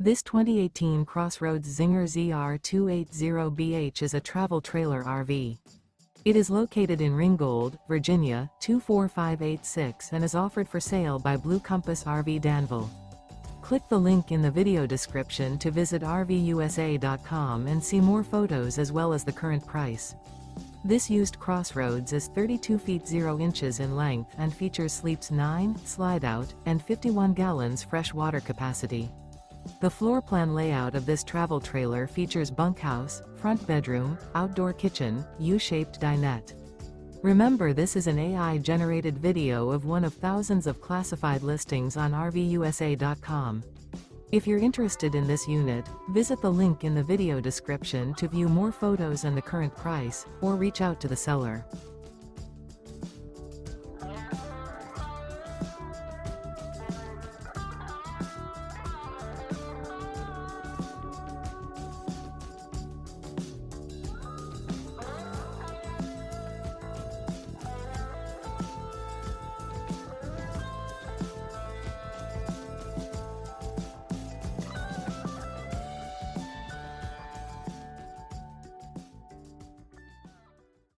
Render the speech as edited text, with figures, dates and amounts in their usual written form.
This 2018 CrossRoads Zinger ZR280BH is a travel trailer RV. It is located in Ringgold, Virginia, 24586 and is offered for sale by Blue Compass RV Danville. Click the link in the video description to visit RVUSA.com and see more photos as well as the current price. This used CrossRoads is 32 feet 0 inches in length and features sleeps 9, Slideout, and 51 gallons fresh water capacity. The floor plan layout of this travel trailer features bunkhouse, front bedroom, outdoor kitchen, U-shaped dinette. Remember, this is an AI-generated video of one of thousands of classified listings on RVUSA.com. If you're interested in this unit, visit the link in the video description to view more photos and the current price, or reach out to the seller.